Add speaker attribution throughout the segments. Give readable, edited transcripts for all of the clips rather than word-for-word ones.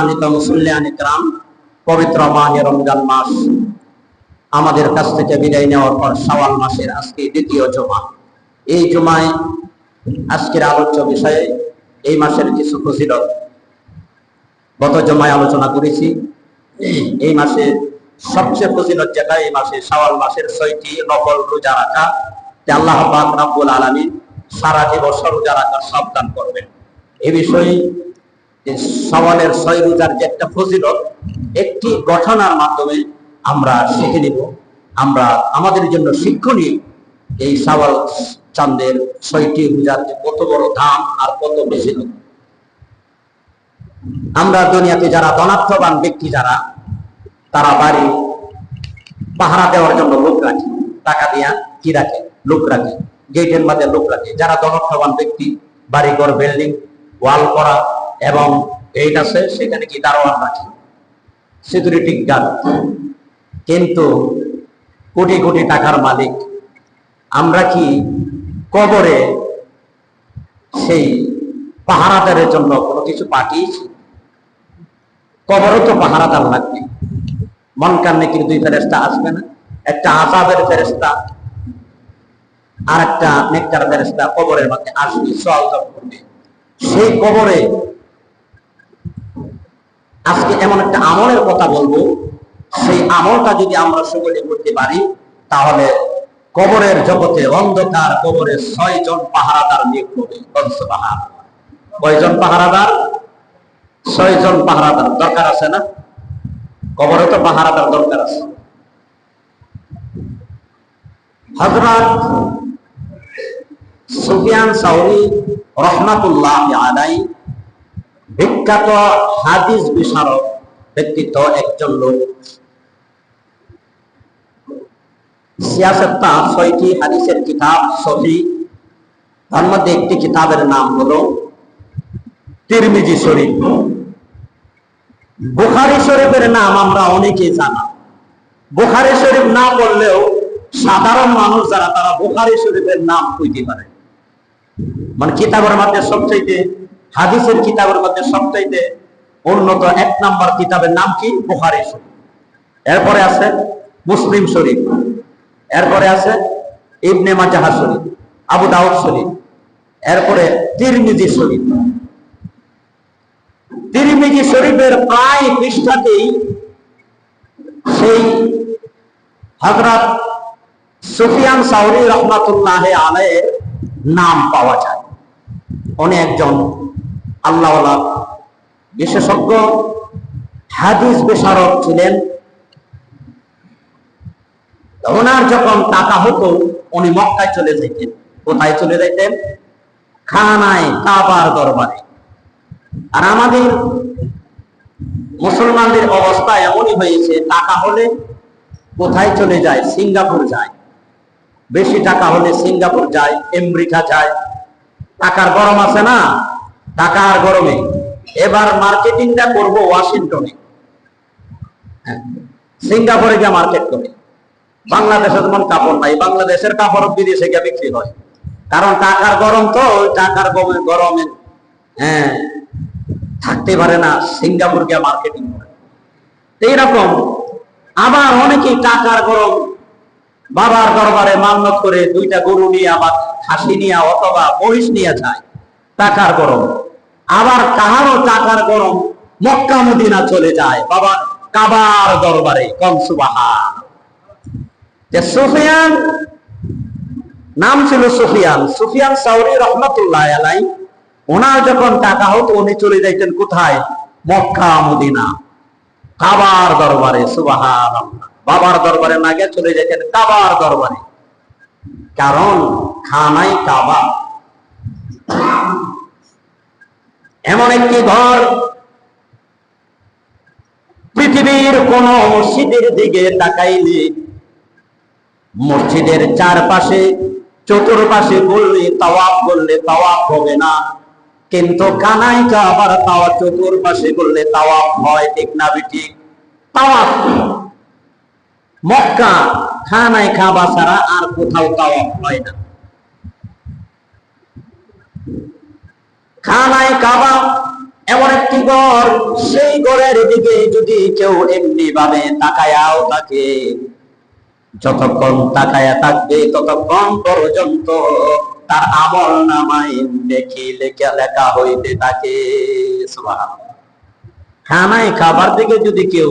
Speaker 1: সম্মানিত মুসল্লিয়ান ইকরাম, পবিত্র মাহে রমজান মাস আমাদের কাছ থেকে বিদায় নেওয়ার পর শাওয়াল মাসের আজকে দ্বিতীয় জুমা। এই জুমায় আজকের আলোচ্য বিষয়ে এই মাসের কিছু ফজিলত গত জুমায় আলোচনা করেছি। এই মাসে সবচেয়ে ফজিলত যেটা, এই মাসে শাওয়াল মাসের 6টি নফল রোজা রাখা, আল্লাহ পাক রব্বুল আলামিন সারা দিবস রোজা রাখার সব দান করবেন। এই বিষয়ে শাওয়ালের 6 রোজার যে একটা ফজিলত, একটি ঘটনার মাধ্যমে আমরা শিখে নিব। আমরা আমাদের জন্য শিক্ষণীয় এই শাওয়াল চাঁদের 6টি রোজার যে কত বড় দাম আর কত বেশি। আমরা দুনিয়াতে যারা ধনাত্মবান ব্যক্তি যারা, তারা বাড়ি পাহারা দেওয়ার জন্য লোক রাখে, টাকা দিয়া কি রাখে, লোক রাখে, গেটের মধ্যে লোক রাখে। যারা ধনাত্মবান ব্যক্তি, বাড়ি ঘর বিল্ডিং ওয়াল করা এবং গেট আছে, সেখানে কি দারোয়ান রাখে, সিকিউরিটি গার্ড। কিন্তু কোটি কোটি টাকার মালিক আমরা কি কবরে সেই পাহারাদারের জন্য কোনো কিছু পাঠিয়েছি? কবরও তো পাহারাদার লাগবে। মনকার নেকির 2 ফেরেশতা আসবে না? একটা আযাবের ফেরেশতা আর একটা নেককার ফেরেশতা কবরের মধ্যে আসবে, সওয়াল করবে। সেই কবরে আজকে এমন একটা আমলের কথা বলবো, সেই আমলটা যদি আমরা সকলে করতে পারি, তাহলে কবরের জগতে অন্ধকার কবরে 6 জন পাহারাদার নিয়োগ হবে। কয়জন পাহারাদার? 6 জন পাহারাদার দরকার আছে না? কবরে তো পাহারাদার দরকার আছে। হযরত সুফিয়ান সাউরি রাহমাতুল্লাহি আলাইহি বিখ্যাত হাদিস বিশারদ ব্যক্তিত্ব একজন লোক। সিয়াসতটা 6টি হাদিসের কিতাব সহিহ, তার মধ্যে একটি কিতাবের নাম হলো তিরমিজি শরীফ। বুখারী শরীফের নাম আমরা অনেকেই জানা। বুখারী শরীফ না বললেও সাধারণ মানুষ যারা, তারা বুখারী শরীফের নাম কইতে পারে। মানে কিতাবের মধ্যে সবচাইতে, হাদিসের কিতাবের মধ্যে সবচাইতে উন্নত 1 নম্বর কিতাবের নাম কি? বুখারী শরীফ। এরপরে আছে মুসলিম শরীফ, এরপরে আছে ইবনে মাজাহ শরীফ, আবু দাউদ শরীফ, এরপরে তিরমিজি শরীফ। তিরমিজি শরীফের প্রায় পৃষ্ঠাতেই সেই হযরত সুফিয়ান সাউরি রাহমাতুল্লাহি আলাইহির নাম পাওয়া যায়। উনি একজন আল্লাহওয়ালা বিশেষজ্ঞ হাদিস বিশারদ ছিলেন। ওনার যখন টাকা হতো, উনি মক্কায় চলে যেতেন। কোথায় চলে যেতেন? খানায় কাবার দরবারে। আর আমাদের মুসলমানদের অবস্থা এমনই হয়েছে, টাকা হলে কোথায় চলে যায়? সিঙ্গাপুর যায়। বেশি টাকা হলে সিঙ্গাপুর যায়, আমেরিকা যায়। টাকার গরম আছে না? টাকার গরমে এবার মার্কেটিংটা করব ওয়াশিংটনে, সিঙ্গাপুরে গিয়ে মার্কেট করে। বাংলাদেশে যেমন কাপড় নাই, বাংলাদেশের কাপড় বিদেশে গিয়ে বিক্রি হয়, কারণ টাকার গরম। তো টাকার গরমে থাকতে পারে না, সিঙ্গাপুর গিয়ে মার্কেটিং করে। এইরকম আবার অনেকেই টাকার গরম বাবার দরবারে মান্নত করে 2টা গরু নিয়ে, আবার খাসি নিয়ে অথবা মহিষ নিয়ে যায়, টাকার গরম। আবার কাহারও টাকার গরম মক্কা মদিনা চলে যায় বাবা কাবার দরবারে। কম সুবহান। সুফিয়ান নাম ছিল সুফিয়ান, সুফিয়ান সাউরি রাহমাতুল্লাহি আলাইহি। ওনার যখন টাকা হতো, উনি চলে যাইতেন কোথায়? মক্কা মদিনা, কাবার দরবারে। সুবহানাল্লাহ। বাবার দরবারে না গিয়ে চলে যেতেন কাবার দরবারে, কারণ খানায় কাবা এমন একটি ঘর, পৃথিবীর কোন মসজিদের দিকে তাকাইলে মসজিদের চারপাশে চতুর্পাশে বললে তাওয়াফ করলে তাওয়াফ হবে না, কিন্তু কানায় কাবার তাওয়াফ চতুর্পাশে করলে তাওয়াফ হয়। ঠিক না ঠিক? তাওয়াফ মক্কা খানায় কাবা ছাড়া আর কোথাও তাওয়াফ হয় না। খানায় কাবা এমন একটি ঘর, সেই ঘরের দিকে যদি কেউ এমনি ভাবে তাকায়াও থাকে, যতক্ষণ তাকায়া থাকবে ততক্ষণ পর্যন্ত তার আমল নামায় নেকি লেখা হইতে থাকে। সুবহানাল্লাহ। খানায় খাবার দিকে যদি কেউ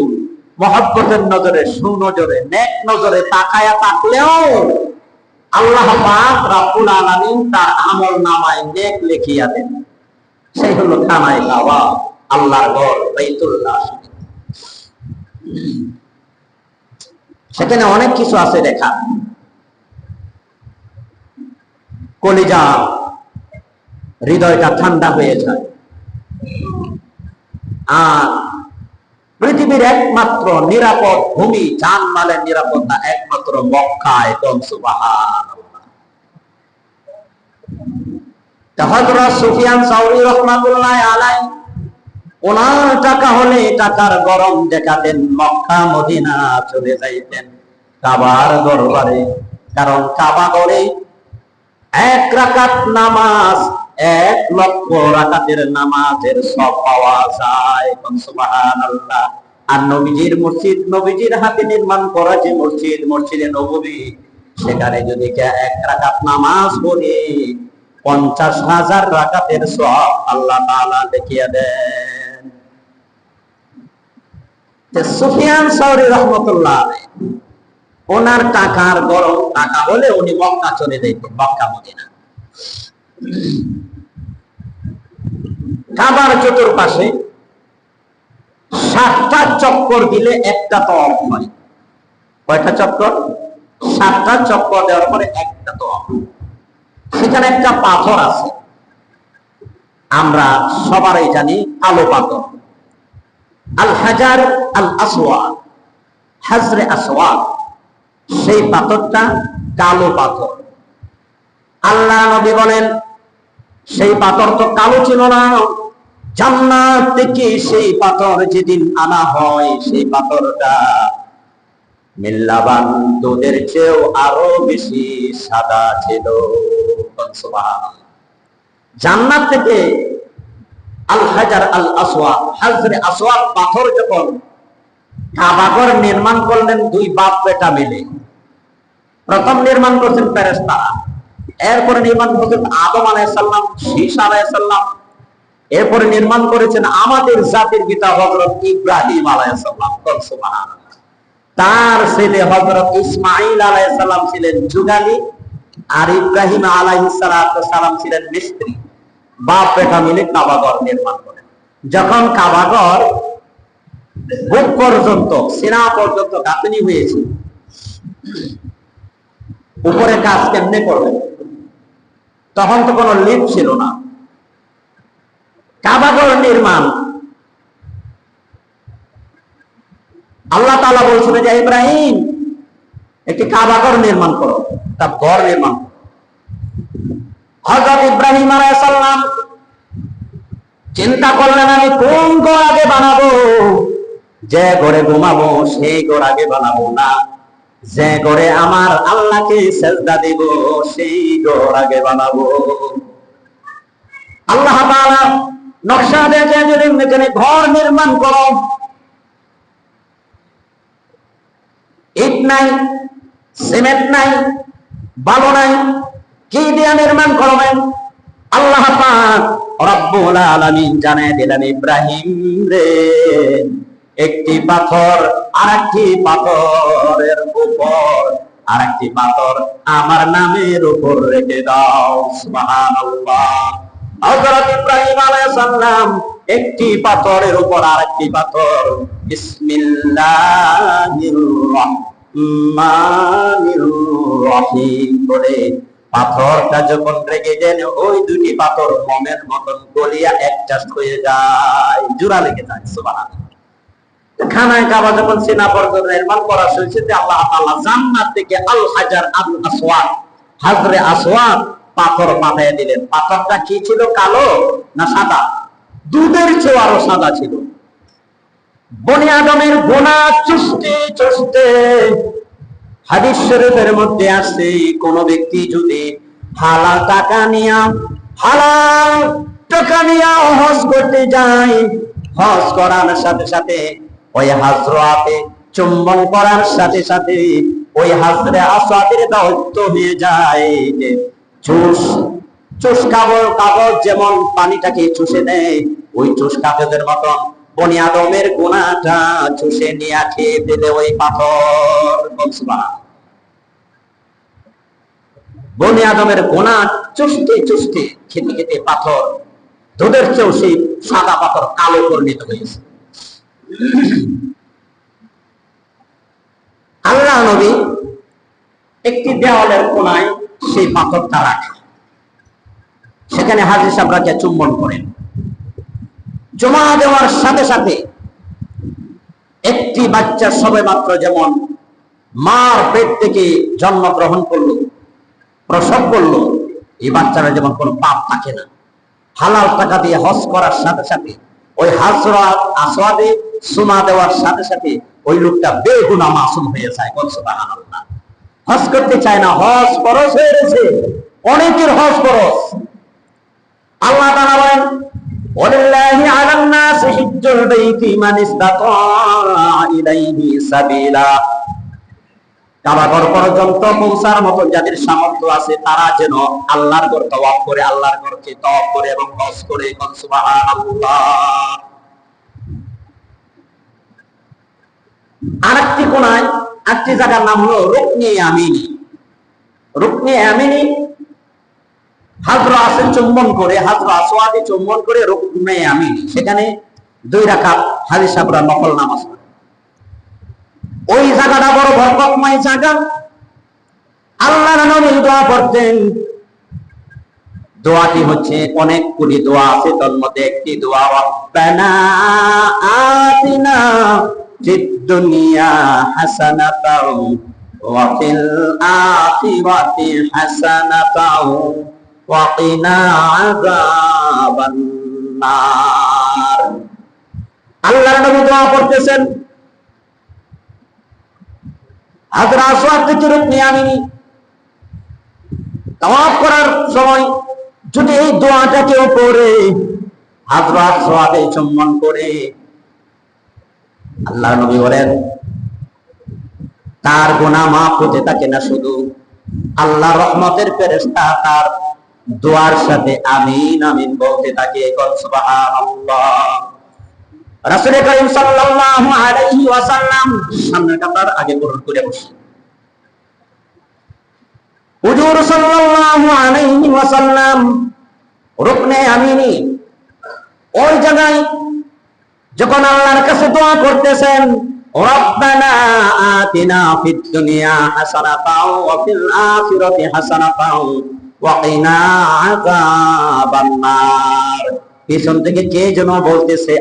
Speaker 1: মহব্বতের নজরে, সুনজরে, নেক নজরে তাকায়া থাকলেও আল্লাহ পাক রব্বুল আলামিন তার আমল নামায় নেক লিখিয়া দেন। সেই হলো খানায় খাওয়া, আল্লাহর ঘর বাইতুল্লাহ। সেখানে অনেক কিছু আছে দেখা, কলিজা, হৃদয়টা ঠান্ডা হয়ে যায়। আর পৃথিবীর একমাত্র নিরাপদ ভূমি, জানমালের নিরাপত্তা একমাত্র মক্কায়। সুবহানাল্লাহ। হযরত সুফিয়ান সাউরি রাহমাতুল্লাহ আলাইহি, ওনার টাকা হলে টাকার গরম দেখাতেন, মক্কা মদিনা চলে যাইতেন কাবার দরবারে। কারণ কাবা ঘরে 1 রাকাত নামাজ 1 লক্ষ রাকাতের নামাজের সব পাওয়া যায়। সুবহানাল্লাহ। আর নবীজির মসজিদ, নবীজির হাতে নির্মাণ করা যে মসজিদ, মসজিদে নববী, সেখানে যদি 1 রাকাত নামাজ পড়ে 50,000 রাকাতের সওয়াব আল্লাহ তাআলা লিখিয়ে দেন। সুফিয়ান সাউরি রাহমাতুল্লাহ আলাইহি, ওনার টাকার গরম টাকা হলে উনি মক্কা চলে যেতেন, মক্কা মদিনা। কাবার চতুর্পাশে 7টা চক্কর দিলে একটা তওয়াফ হয়। কয়টা চক্কর? 7টা চক্কর দেওয়ার পরে একটা তওয়াফ। সেখানে একটা পাথর আছে, আমরা সবারই জানি, কালো পাথর, আল হাজার আল আসওয়াদ, হাজরে আসওয়াদ। সেই পাথরটা কালো পাথর। আল্লাহ নবী বলেন, সেই পাথর তো কালো ছিল না, জান্নাত থেকে সেই পাথর যেদিন আনা হয়, সেই পাথরটা মিল্লাবান দুধের চেয়েও আরো বেশি সাদা ছিল। সুবহানাল্লাহ। জান্নাত থেকে আল হাজার আল আসওয়াদ, হাজরে আসওয়াদ পাথর যখন কাবাঘর নির্মাণ করলেন 2 বাপ বেটা মিলে, প্রথম নির্মাণ করছেন ফেরেশতারা, এরপরে নির্মাণ করেছেন আদম আলাইহিস সালাম, শীশ আলাইহিস সালাম, এরপরে নির্মাণ করেছেন আমাদের জাতির পিতা হযরত ইব্রাহিম আলাইহিস সালাম। সুবহানাল্লাহ। তার ছেলে হযরত ইসমাঈল আলাইহিস সালাম ছিলেন যুগালী, আর ইব্রাহিম আলাইহিস সালাম ছিলেন মিস্ত্রি। বাপ বেটা মিলে কাবাঘর নির্মাণ করেন। যখন কাবাঘর বুক পর্যন্ত, সিনা পর্যন্ত গাঁথনি হয়েছে, উপরে কাজ কেমনে করবেন? তখন তো কোনো লিফট ছিল না। কাবাঘর নির্মাণ, আল্লাহ তাআলা বলছিলেন যে ইব্রাহিম একটি কাবাঘর নির্মাণ করো, তা ঘর নির্মাণ করো। হযরত ইব্রাহিম আলাইহিস সালাম চিন্তা করলেন, আমি কোন ঘর আগে বানাবো? যে ঘরে ঘুমাবো সেই ঘর আগে বানাবো না, যে ঘরে আমার আল্লাহকে সেজদা দেব সেই ঘর আগে বানাবো। আল্লাহ তাআলা নকশা দেখে দিলেন, এখানে ঘর নির্মাণ করো। ইট নাই, সিমেন্ট নাই, বালু নাই, কি দিয়ে নির্মাণ করবেন? আল্লাহ পাক রব্বুল আলামিন জানায় দিলেন, ইব্রাহিম রে, একটি পাথর আরেকটি পাথরের উপর আরেকটি পাথর আমার নামের উপর রেখে দাও। সুবহানাল্লাহ। হযরত ইব্রাহিম আলাইহিস সালাম একটি পাথরের উপর আরেকটি পাথর বিসমিল্লাহির রহমানির রহিম বলে পাথরটা যখন রেখে দেন, ওই 2টি পাথর মোমের মতন গলিয়া অ্যাডজাস্ট হয়ে যায়, জোড়া লেগে যায়। সুবহানাল্লাহ। খানায় কাবা যখন সিনা পর্যন্ত নির্মাণ করা হয়েছে, আল্লাহ তাআলা জান্নাত থেকে আল হাজার আল আসওয়াদ, হাজরে আসওয়াদ পাথর পাঠিয়ে দিলেন। পাথরটা কি ছিল? কালো না সাদা? দুধের চেয়ে আরো সাদা ছিল। বনি আদমের গুনাহ চুষতে চুষতে, হাদিস শরীফের মধ্যে আছে, কোন ব্যক্তি যদি হালাল টাকা নিয়া, হালাল টাকা নিয়ে হজ করতে যায়, হজ করার সাথে সাথে ওই হাজরাতে চুম্বন করার সাথে সাথে ওই হাজরে আসওয়াদের দায়িত্ব হয়ে যায় যে চুষ কাগজ যেমন পানিটাকে চুষে নেয়, ওই চুষ কাগজের মতন বনি আদমের গুনাহটা চুষে নিয়ে খেয়ে দিলে ওই পাথর। বনি আদমের গুনাহ চুষতে চুষতে খেতে খেতে পাথর দুধের চেয়েও সেই সাদা পাথর কালো পরিণত হয়েছে। আল্লাহ নবী একটি দেওয়ালের কোনায় সেই পাথরটা রাখে, সেখানে হাজী সাহেবরাকে চুম্বন করেন। জমা দেওয়ার সাথে সাথে একটি বাচ্চা সবে মাত্র যেমন মার পেট থেকে জন্মগ্রহণ করলো, প্রসব করলো, এই বাচ্চারা যেমন কোনো পাপ থাকে না। হালাল টাকা দিয়ে হজ করার সাথে সাথে ওই হাজরাত আসওয়াদে সুমা দেওয়ার সাথে সাথে ওই লোকটা বেগুনাহ মাসুম হয়ে যায়। সুবহানাল্লাহ। হজ করতে চায় না, হজ ফরজ হয়ে গেছে, অনেকের হজ ফরজ। আল্লাহ তাআলা বলেন ওয়ালিল্লাহি আলান নাসি হিজ্জুল বাইতি মান ইসতাতা ইলাইহি সাবিলা। কাবাঘর পর্যন্ত পৌঁছার মতো যাদের সামর্থ্য আছে তারা যেন আল্লাহর ঘর তওয়াফ করে, আল্লাহর ঘরকে তওয়াফ করে এবং হজ করে। সুবহানাল্লাহ। আরেকটি কোনায় একটি জায়গার নাম হলো রুকনে আমিনী। রুকনে আমিনী হাজরা আসে চুম্বন করে, হাজরা আসওয়াদে চুম্বন করে রুকনে আমিনী, সেখানে 2 রাকাত হাজী সাহেবরা নফল নামাজ পড়ে। ওই জায়গাটা বড় বরকতময় জায়গা। আল্লাহর নবী দোয়া পড়তেন, দোয়াটি হচ্ছে অনেকগুলি দোয়া আছে, তার মধ্যে একটি দোয়া রব্বানা আতিনা ফিদ দুনিয়া হাসানাতাও ওয়া ফিল আখিরাতি হাসানাতাও ওয়া কিনা আযাবান নার। আল্লাহর নবী দোয়া পড়তেছেন, হাজরা আসওয়াদ থেকে রুকনে আমিনী তাওয়াফ করার সময় যদি এই দোয়াটা কেউ পড়ে, হাজরা আসওয়াদে চুম্বন করে, আল্লাহর নবী বলেন তার গুনাহ মাফ হতে থাকে না, শুধু আল্লাহ রহমতের ফেরেশতা তার দোয়ার সাথে আমিন আমিন বলতে থাকে। সুবহানাল্লাহ। রাসূল করিম সাল্লাল্লাহু আলাইহি ওয়াসাল্লাম সামনের কাতার আগে গ্রহণ করে বসেন। হুজুর সাল্লাল্লাহু আলাইহি ওয়াসাল্লাম রুকনে আমিনী ওই জায়গায় যখন আল্লাহর কাছে দোয়া করতেছেন, রব্বানা আতিনা ফিদ দুনিয়া হাসানাতাও ওয়া ফিল আখিরাতি হাসানাতাও ওয়া কিনা আযাবান নার, পিছন থেকে কে যেন বলতেছে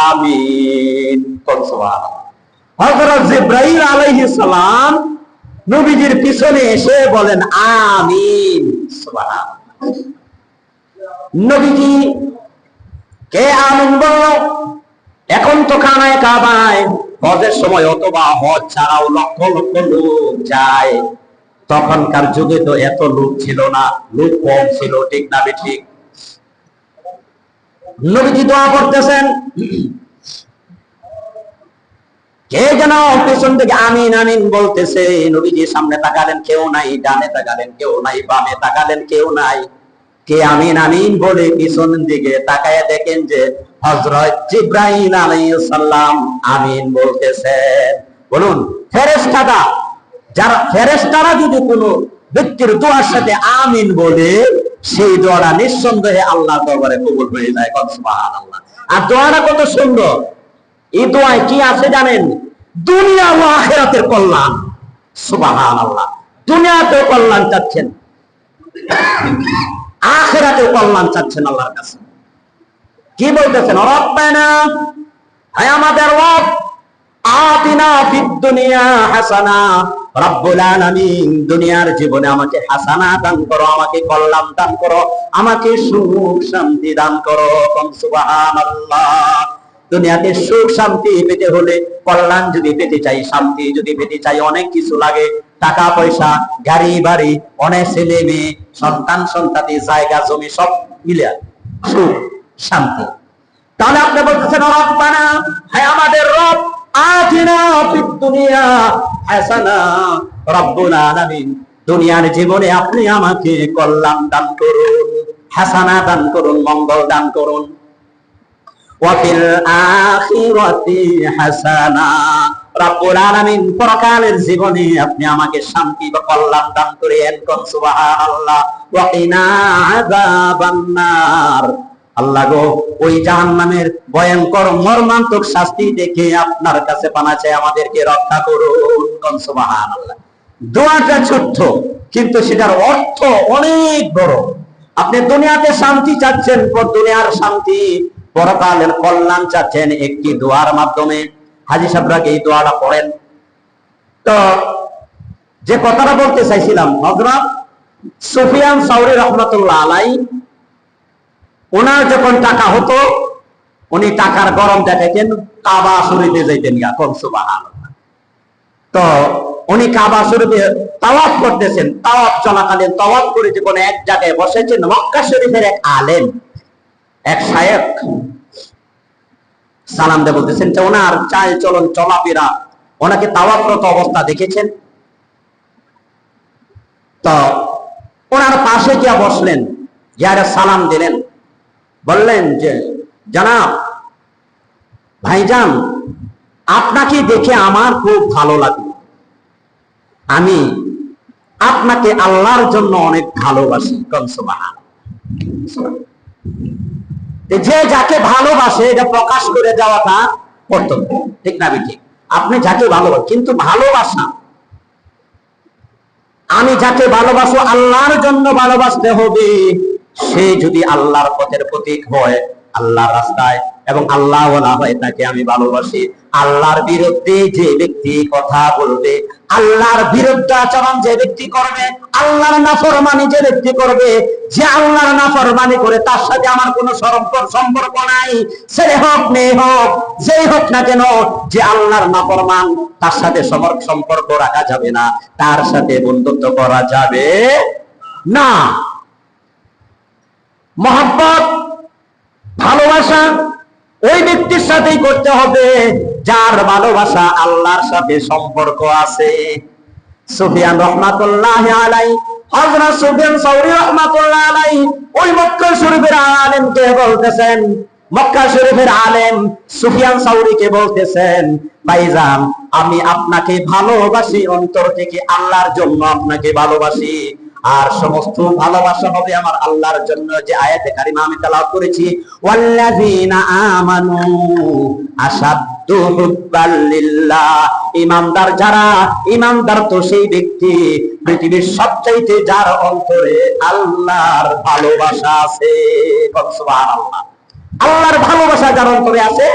Speaker 1: আমিন। সুবহানাল্লাহ। হযরত জিবরাইল আলাইহিস সালাম নবীজির পিছনে এসে বলেন আমিন। সুবহানাল্লাহ। নবীজি কে আমিন বলল? এখন তো খানায় কাবায় হজের সময় অথবা হজ ছাড়াও লক্ষ লক্ষ লোক যায়। তখনকার যুগে তো এত লোক ছিল না, লোক কম ছিল, ঠিক না বেঠিক? নবীজি দোয়া করতেছেন, কে যেন পিছন থেকে আমিন আমিন বলতেছে। নবীজি সামনে তাকালেন, কেউ নাই, ডানে তাকালেন, কেউ নাই, বামে তাকালেন, কেউ নাই। কে আমিন আমিন বলে পিছন দিকে তাকায় দেখেন যে হযরত জিবরাইল আলাইহিস সালাম আমিন বলতেছেন। বলুন, ফেরেশতারা, যারা ফেরেশতারা যদি কোনো ব্যক্তির দোয়ার সাথে আমিন বলে, সেই দোয়াটা নিঃসন্দেহে আল্লাহর দরবারে কবুল হয়ে যায়। সুবহানাল্লাহ। আর দোয়াটা কত সুন্দর! এই দোয়ায় কি আছে জানেন? দুনিয়া ও আখিরাতের কল্যাণ। সুবহানাল্লাহ। দুনিয়াতেও কল্যাণ চাচ্ছেন, আখিরাতেও কল্যাণ চাচ্ছেন আল্লাহর কাছে। কি বলতেছেন? রব্বানা, হে আমাদের রব, আতিনা ফিদ দুনিয়া হাসানা, রব্বুল আলামিন দুনিয়ার জীবনে আমাকে হাসানা দান করো, আমাকে কল্যাণ দান করো, আমাকে সুখ শান্তি দান করো। সুবহানাল্লাহ। দুনিয়াতে সুখ শান্তি পেতে হলে, কল্যাণ যদি পেতে চাই, শান্তি যদি পেতে চাই, অনেক কিছু লাগে। টাকা পয়সা, গাড়ি বাড়ি, অনেক ছেলে মেয়ে, সন্তান সন্ততি, জায়গা জমি সব মিলে সুখ। শান্তি। তাহলে আপনি বলতেছেন রব্বানা, হ্যাঁ আমাদের রব, আতিনা ফিদ দুনিয়া হাসানা, রব্বুল আলামিন দুনিয়ার জীবনে আপনি আমাকে কল্যাণ দান করুন, হাসানা দান করুন, মঙ্গল দান করুন। ওয়া ফিল আখিরাতি হাসানা, রব্বুল আলামিন পরকালের জীবনে আপনি আমাকে শান্তি বা কল্যাণ দান করেন। কোন সুবহানাল্লাহ। ওয়া কিনা আযাবান নার, আল্লাহ গো ওই জাহান্নামের ভয়ঙ্কর মর্মান্তিক শাস্তি দেখে আপনার কাছে পানা চাই, আমাদেরকে রক্ষা করুন। কোন সুবহানাল্লাহ। দোয়াটা ছোট্ট কিন্তু সেটার অর্থ অনেক বড়। আপনি দুনিয়াতে শান্তি চাচ্ছেন, দুনিয়ার শান্তি, পরকালের কল্যাণ চাচ্ছেন একটি দোয়ার মাধ্যমে। হাজী সাহেবরা এই দোয়াটা পড়েন। তো যে কথাটা বলতে চাইছিলাম, হযরত সুফিয়ান সাউরি রাহমাতুল্লাহ আলাইহি, ওনার যখন টাকা হতো উনি টাকার গরম দেখাইতেন, কাবা শরীফে যাইতেন গা। কোন সুবহানাল্লাহ। তো উনি কাবা শরীফে তাওয়াফ করতেছেন, তাওয়াফ চলাকালীন তাওয়াফ করে যখন এক জায়গায় বসেছেন, মক্কা শরীফের এক আলেম, এক শায়েখ সালাম দিয়ে বলতেছেন যে ওনার চাল চলন চলাফেরা, ওনাকে তাওয়াফরত অবস্থা দেখেছেন। তো ওনার পাশে গিয়া বসলেন, যারা সালাম দিলেন, বললেন যে জানাব ভাইজান, আপনাকে দেখে আমার খুব ভালো লাগলো, আমি আপনাকে আল্লাহর জন্য অনেক ভালোবাসি। কোন সুবহানাল্লাহ। যে যাকে ভালোবাসে এটা প্রকাশ করে যাওয়াটা কর্তব্য, ঠিক না? ঠিক। আপনি যাকে ভালোবাসেন, কিন্তু ভালোবাসা, আমি যাকে ভালোবাসো আল্লাহর জন্য ভালোবাসতে হবে। সে যদি আল্লাহর পথের প্রতীক হয়, আল্লাহর রাস্তায় এবং আল্লাহ ওয়ালা হয়, তাকে আমি ভালোবাসি। আল্লাহর বিরুদ্ধে যে ব্যক্তি কথা বলবে, আল্লাহর বিরুদ্ধাচরণ যে ব্যক্তি করবে, আল্লাহর নাফরমানি যে ব্যক্তি করবে, যে আল্লাহর নাফরমানি করে, তার সাথে আমার কোনো সম্পর্ক নাই। ছেলে হোক মেয়ে হোক, যেই হোক না কেন, যে আল্লাহর নাফরমান, তার সাথে সম্পর্ক রাখা যাবে না, তার সাথে বন্ধুত্ব করা যাবে না। মহব্বত, ভালোবাসা ওই ব্যক্তির সাথেই করতে হবে যার ভালোবাসা আল্লাহর সাথে সম্পর্ক আছে। সুফিয়ান রাহমাতুল্লাহি আলাইহি, হযরত সুফিয়ান সাউরি রাহমাতুল্লাহি আলাইহি ওই মক্কা শরীফের আলেমকে বলতেছেন, মক্কা শরীফের আলেম সুফিয়ান সাউরিকে বলতেছেন, ভাইজান আমি আপনাকে ভালোবাসি অন্তর থেকে, আল্লাহর জন্য আপনাকে ভালোবাসি। আর সমস্ত ভালোবাসা হবে আমার আল্লাহর জন্য। যে আয়াতে কারিমা আমি তেলাওয়াত করেছি, ওয়াল্লাযিনা আমানু আশাদ্দু হুব্বাল লিল্লাহ, ঈমানদার যারা, ঈমানদার তো সেই ব্যক্তি পৃথিবীর সবচাইতে যার অন্তরে আল্লাহর ভালোবাসা আছে। সুবহানাল্লাহ। আল্লাহর ভালোবাসা যার অন্তরে আছে,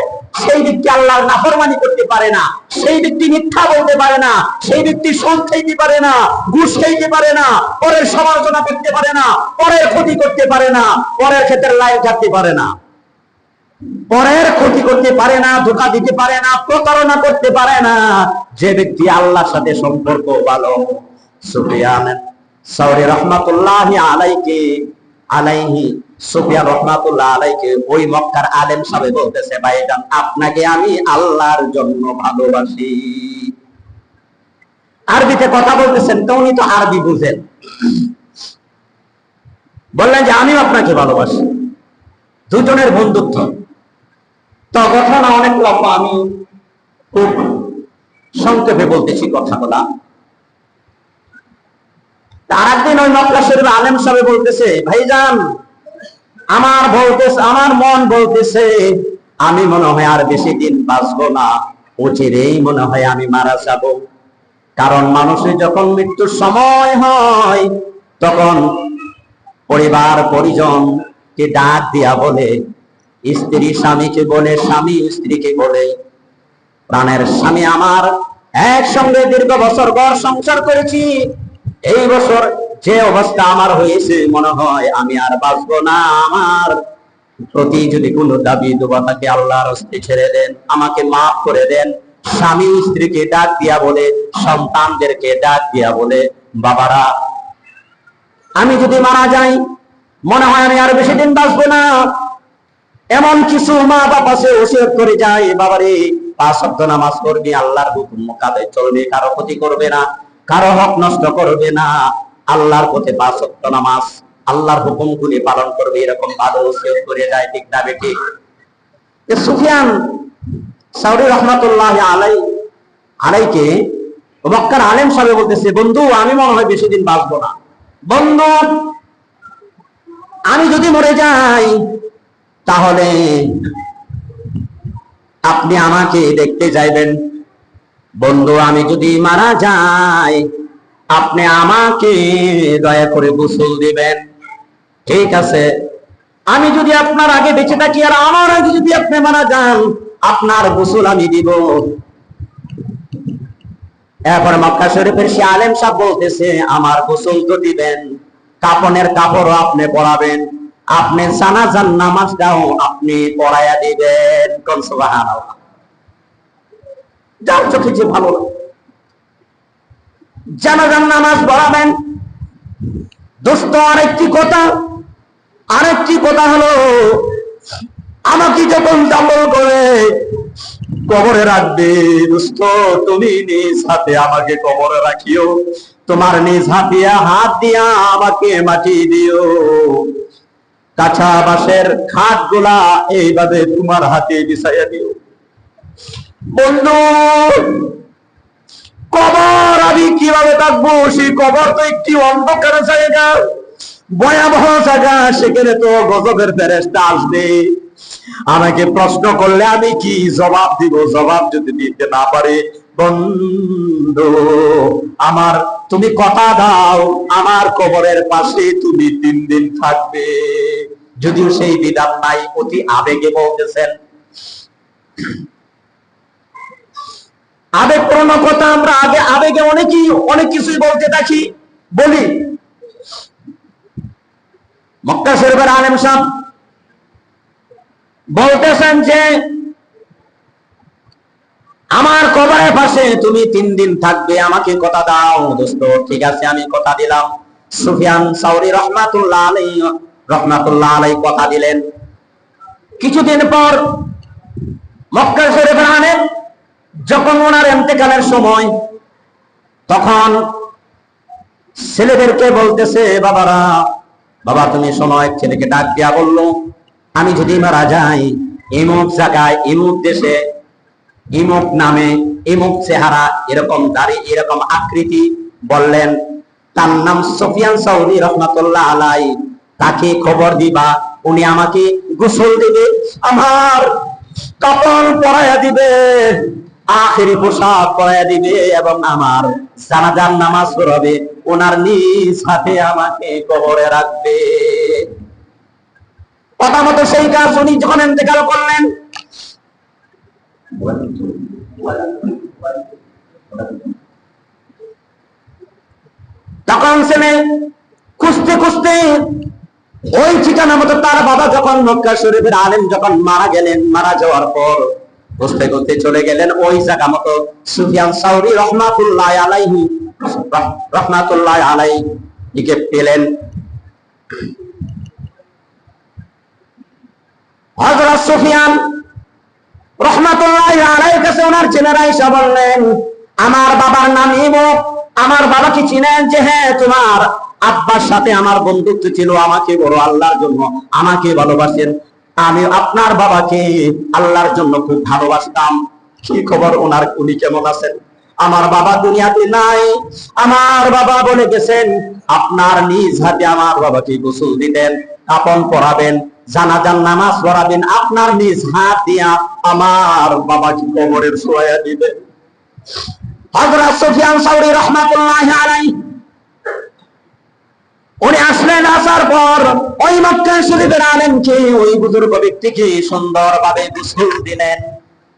Speaker 1: সেই ব্যক্তি আল্লাহর নাফরমানি করতে পারে না, সেই ব্যক্তি মিথ্যা বলতে পারে না, সেই ব্যক্তি সুদ খাইতে পারে না, ঘুষ খাইতে পারে না, পরের সমালোচনা করতে পারে না, পরের ক্ষতি করতে পারে না, পরের ক্ষেত্রে লাইন কাটতে পারে না, পরের ক্ষতি করতে পারে না, ধোঁকা দিতে পারে না, প্রতারণা করতে পারে না। যে ব্যক্তি আল্লাহর সাথে সম্পর্ক ভালো। সুফিয়ান সাউরি রাহমাতুল্লাহি আলাইহি সুফিয়ান রাহমাতুল্লাহ আলাইহি ওই মক্কার আলেম সাহেব বলতেছে, ভাইজান আপনাকে আমি আল্লাহর জন্য ভালোবাসি। আরবিতে কথা বলতেছেন, তো উনি তো আরবি বুঝেন, বললেন যে আমিও আপনাকে ভালোবাসি। দুজনের বন্ধুত্ব। তো ঘটনা অনেক লম্বা, আমি খুব সংক্ষেপে বলতেছি কথাগুলা। আর একদিন ওই মক্কা শরীফ আলেম সাহেব বলতেছে, ভাইজান আমার মন বলতেছে আমি মনে হয় আর বেশি দিন বাঁচবো না, অচিরেই মনে হয় আমি মারা যাব। কারণ মানুষের যখন মৃত্যুর সময় হয়, তখন পরিবার পরিজন কে ডাক দিয়া বলে, স্ত্রী স্বামীকে বলে, স্বামী স্ত্রীকে বলে, প্রাণের স্বামী আমার, একসঙ্গে দীর্ঘ বছর ঘর সংসার করেছি, এই বছর যে অবস্থা আমার হয়েছে মনে হয় আমি আর বাঁচবো না। আমার প্রতি যদি কোনো দাবি দুবা থাকে আল্লাহর হস্তে ছেড়ে দেন, আমাকে মাফ করে দেন। স্বামী স্ত্রীকে ডাক দিয়া বলে, সন্তানদেরকে ডাক দিয়া বলে, বাবারা আমি যদি মারা যাই মনে হয় আমি আর বেশি দিন বাঁচবো না। এমন কিছু মা বাবা সে ওসিয়ত করে যায়, বাবারে 5 ওয়াক্ত নামাজ পড়বি, আল্লাহর হুকুম মোতাবেক চলবে, কারো ক্ষতি করবে না, কারো হক নষ্ট করবে না, আল্লাহর পথে 5 ওয়াক্ত নামাজ, আল্লাহর হুকুমগুলি পালন করবে, এরকম ভালো ওসিয়ত করে যায়। ঠিক না বেঠিক? সুফিয়ান সাউরি রহমাতুল্লাহ আলাইকে মক্কার আলেম সাহেব বলতেছে, বন্ধু আমি মনে হয় বেশি দিন বাঁচবো না, বন্ধু আমি যদি মরে যাই তাহলে আপনি আমাকে দেখতে যাইবেন, বন্ধু আমি যদি মারা যাই আপনি আমাকে দয়া করে গোসল দিবেন। ঠিক আছে, আমি যদি আপনার আগে বেঁচে থাকি আর আমার আগে যদি আপনি মারা যান, আপনার গোসল আমি দিব। এরপর মক্কা শরীফের সে আলেম সাহেব বলতেছে, আমার গোসল তো দিবেন, কাফনের কাপড়ও আপনি পরাবেন, আপনি জানাজার নামাজটাও আপনি পড়াইয়া দিবেন। কোন সুবহানাল্লাহ। যার চোখে যে ভালো লাগে জানাজার নামাজ পড়াবেন। দোস্ত আরেকটি কথা হলো, আমাকে যখন দাফন করে কবরে রাখবে, দোস্ত তুমি নিজ হাতে আমাকে কবরে রাখিও, তোমার নিজ হাত দিয়া আমাকে মাটি দিও, কাঁচা বাঁশের খাট গুলা এইভাবে তোমার হাতে বিছাইয়া দিও। বন্ধু কবর আমি কিভাবে থাকবো? সেই কবর তো একটি অন্ধকার জায়গা, ভয়াবহ জায়গা, সেখানে তো গজবের ফেরেশতা আসবে, আমাকে প্রশ্ন করলে আমি কি জবাব দিব? জবাব যদি দিতে না পারে, বন্ধু আমার তুমি কথা দাও আমার কবরের পাশে তুমি 3 দিন থাকবে। যদিও সেই বিধান নাই, অতি আবেগে বলতেছেন। আবেগপূর্ণ কথা আমরা আবেগে অনেক কিছুই বলতে থাকি, বলি। মক্কা শরীফের আলেম সাহেব বলতেছেন যে আমার কবরের পাশে তুমি 3 দিন থাকবে, আমাকে কথা দাও। দোস্ত ঠিক আছে, আমি কথা দিলাম। সুফিয়ান সাউরি রহমাতুল্লাহ আলাইহি কথা দিলেন। কিছুদিন পর মক্কা শরীফের আলেম যখন ওনার ইন্তেকালের সময়, তখন ছেলেদেরকে বলতেছে, বাবা তুমি শোনো। এক ছেলেকে ডাক দিয়া বললো, আমি যদি মারা যাই ইমুক জায়গায়, ইমুক দেশে, ইমুক নামে, ইমুক চেহারা, এরকম দাড়ি, এরকম আকৃতি বললেন, তার নাম সুফিয়ান সাউরি রহমাতুল্লাহ আলাইহি, তাকে খবর দিবা, উনি আমাকে গোসল দিবে, আমার কাপড় পরাইয়া দিবে, আখেরি পোশাক পরাইয়া দিবে, এবং আমার জানাজার নামাজ পড়াবে, ওনার নিজ হাতে আমাকে কবরে রাখবে। কথা মতো সেই কাজ উনি যখন ইন্তেকাল করলেন, তখন ছেলে খুঁজতে খুঁজতে ওই ঠিকানা মতো তার বাবা যখন মক্কা শরীফের আলেম যখন মারা গেলেন, মারা যাওয়ার পর খুঁজতে খুঁজতে চলে গেলেন ওই জায়গা মতো। সুফিয়ান সাউরি রহমাতুল্লাহ আলাইহিকে পেলেন। হযরত সুফিয়ান রহমাতুল্লাহ আলাইহির কাছে ওনার ছেলেরা এসে বললেন, আমার বাবার নাম ইমুক, আমার বাবাকে চিনেন? যে হ্যাঁ, তোমার আব্বার সাথে আমার বন্ধুত্ব ছিল, আমাকে বড় আল্লাহর জন্য আমাকে ভালোবাসেন, আমি আপনার বাবাকে আল্লাহর জন্য খুব ভালোবাসতাম। কি খবর ওনার, উনি কেমন আছেন? আমার বাবা দুনিয়াতে নাই, আমার বাবা বলে গেছেন আপনার নিজ হাতে আমার বাবাকে গোসল দিতেন, কাফন পরাবেন, জানাজার নামাজ পড়াবেন, আপনার নিজ হাত দিয়া আমার বাবাকে কবরের শোয়া দিবেন। হযরত সুফিয়ান সাউরি রাহমাতুল্লাহি আলাইহি উনি আসলেন, আসার পর ওই মক্কা শরীফের আলেমকে, ওই বুজুর্গ ব্যক্তিকে সুন্দরভাবে গোসল দিলেন।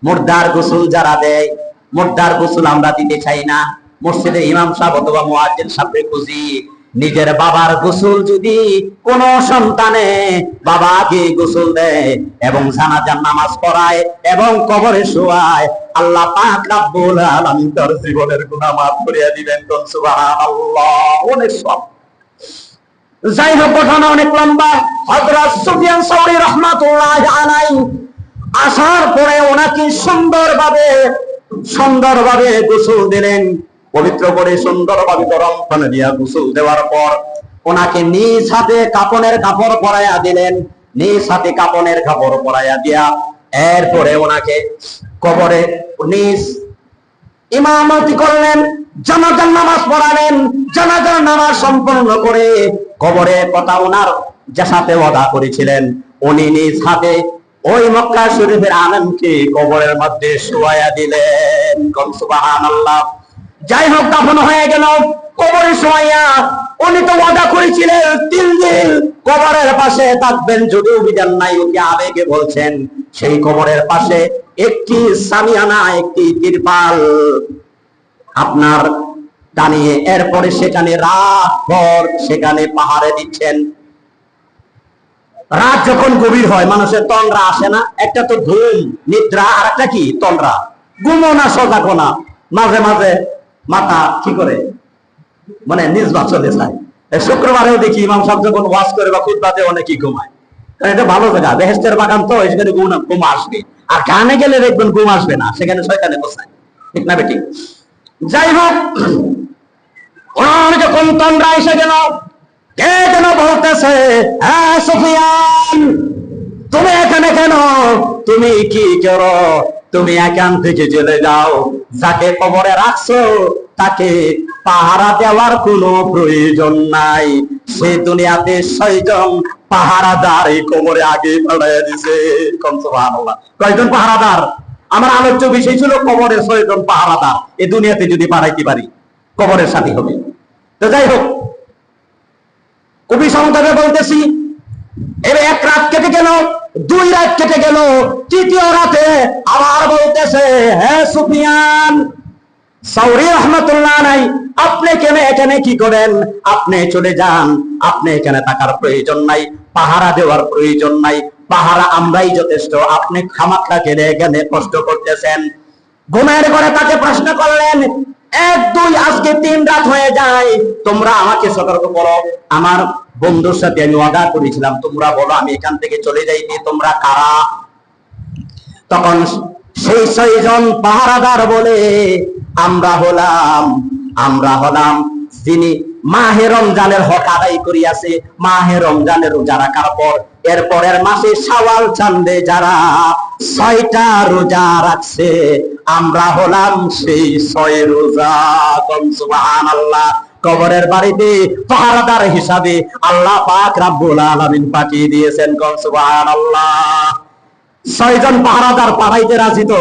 Speaker 1: মুর্দার গোসল যারা দেয়, মুর্দার গোসল আমরা দিতে চাই না। মসজিদে ইমাম সাহেব অথবা মুয়াজ্জিন সাহেবকে খুঁজি, নিজের বাবার গোসল যদি কোন সন্তানে বাবাকে গোসল দেয় এবং জানাজার নামাজ পড়ায় এবং কবরে শোয়ায়, আল্লাহ পাক রব্বুল আলামিন তার জীবনের গুনাহ মাফ করিয়া দিবেন। সুবহানাল্লাহ। অনেক সব যাই হোক, ঘটনা অনেক লম্বা। হযরত সুফিয়ান সাউরি রাহমাতুল্লাহি আলাইহি আসার পরে ওনাকে সুন্দরভাবে গোসল দিলেন, পবিত্র করে সুন্দরভাবে গরম পানি দিয়া গোসল দেওয়ার পর ওনাকে নিজ হাতে কাপনের কাপড় পরাইয়া দিলেন, নিজ হাতে কাপনের কাপড় পরাইয়া দিয়া এরপরে ওনাকে কবরে নিজ ইমামতি করলেন, জানাজার নামাজ পড়ালেন। জানাজার নামাজ সম্পন্ন করে কবরে কথা ওনার যে সাথে ওয়াদা করেছিলেন, উনি নিজ হাতে ওই মক্কা শরীফের আলেমকে কবরের মধ্যে শুয়াইয়া দিলেন। সুবহানাল্লাহ। যাই হোক, দাফন হয়ে গেল। কবরে শোয়াইয়া উনি তো ওয়াদা করেছিলেন 3 দিন কবরের পাশে থাকবেন, যদিও বিধান নাই, ওকে আবেগে বলছেন। সেই কবরের পাশে একটি সামিয়ানা, একটি তিরপাল আপনার টানিয়ে এরপরে সেখানে রাত ভর সেখানে পাহাড়ে দিচ্ছেন। রাত যখন গভীর হয় মানুষের তন্দ্রা আসে না, একটা তো ঘুম নিদ্রা আর একটা কি তন্দ্রা, ঘুমো না সজাগো না, মাঝে মাঝে মাথা কি করে মানে নিজবা চলে যায়। শুক্রবারেও দেখি ইমাম সাহেব যখন ওয়াজ করে বা খুতবাতে অনেকেই ঘুমায়, কারণ এটা ভালো জায়গা, বেহেশতের বাগান তো, সেখানে ঘুম আসবে। আর গানে গেলে দেখবেন ঘুম আসবে না, সেখানে শয়তানে বসায়, ঠিক না বেটি? যাই হোক, যখন তন্দ্রা এসে গেল, কে যেন বলতেছে, হ্যাঁ সুফিয়ান, তুমি এখানে কেন? তুমি কি করো? তুমি এখান থেকে চলে যাও। যাকে কবরে রাখছো তাকে পাহারা দেওয়ার কোনো প্রয়োজন নাই। সে দুনিয়াতে 6 জন পাহারাদার এই কবরে আগে পাঠাইয়া দিছে। সুবহানাল্লাহ। কয়জন পাহারাদার? আমার আলোচ্য বিষয় ছিল কবরের 6 জন পাহারাদার এই দুনিয়াতে যদি পাঠাইতে পারি কবরের সাথী হবে। তো যাই হোক, কবি সংক্ষেপে বলতেছি, এবার 1 রাত কেটে গেল, 2 রাত কেটে গেল, 3য় রাতে আবার বলতেছে, হ্যাঁ সুফিয়ান সাউরি রাহমাতুল্লাহ আলাইহি, আপনি কেন এখানে কি করেন? আপনি চলে যান, আপনি এখানে থাকার প্রয়োজন নাই, পাহারা দেওয়ার প্রয়োজন নাই, পাহারা আমরাই যথেষ্ট, আপনি খামাখা কেড়ে এখানে কষ্ট করতেছেন। ঘুমের ঘরে তাকে প্রশ্ন করলেন, 1 2 আজকে 3 রাত হয়ে যায়, তোমরা আমাকে সতর্ক করো, আমার বন্ধুর সাথে আমি ওয়াদা করেছিলাম, তোমরা বলো আমি এখান থেকে চলে যাইতে, তোমরা কারা? তখন সেই 6 জন পাহারাদার বলে, আমরা হলাম যিনি মাহে রমজানের হক আদায় করিয়াছে, মাহে রমজানের রোজা রাখার পর এরপরের মাসে শাওয়াল চাঁদে যারা 6টা রোজা রাখছে, আমরা হলাম সেই 6 রোজা। সুবহানাল্লাহ। কবরের বাড়িতে পাহারাদার হিসাবে আল্লাহ পাক রব্বুল আলামিন পাঠিয়ে দিয়েছেন। সুবহানাল্লাহ। 6 জন পাহারাদার পাঠাইতে রাজি তো,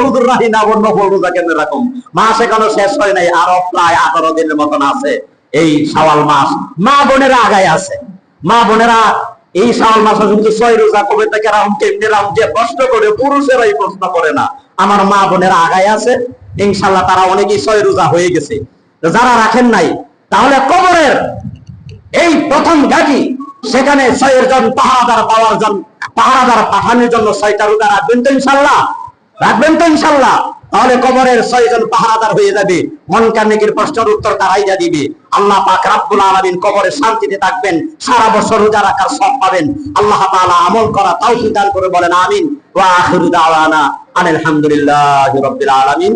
Speaker 1: হুজুর রাহি না, অন্য রোজা কেন রাখুন? মাস এখনো শেষ হয় নাই, আরো প্রায় 18 দিনের মতন আছে এই শাওয়াল মাস। মা বোনেরা আগায় আছে, মা বোনেরা এই শাওয়াল মাসে কিন্তু 6 রোজা কবে থেকে রাখুন, কেমনে রাখুন যে প্রশ্ন করে, পুরুষেরাই প্রশ্ন করে না, আমার মা বোনেরা আগায় আছে, ইনশাআল্লাহ তারা অনেকেই 6 রোজা হয়ে গেছে। যারা রাখেন নাই, তাহলে কবরের এই প্রথম ঘাঁটি, সেখানে 6 জন পাহারাদার পাহারাদার পাঠানোর জন্য 6টা রোজা রাখবেন তো ইনশাআল্লাহ? রাখবেন তো ইনশাআল্লাহ? তাহলে কবরের 6 জন পাহারাদার হয়ে যাবে, মনকার নেকির প্রশ্নের উত্তর তারাই দিবে। আল্লাহ পাক রব্বুল আলামিন কবরে শান্তিতে থাকবেন, সারা বছর রোজা রাখার সওয়াব পাবেন। আল্লাহ তাআলা আমল করা তৌফিক দান করে, বলেন আমিন। ওয়া আখিরু দাওয়ানা আলহামদুলিল্লাহি রাব্বিল আলামিন।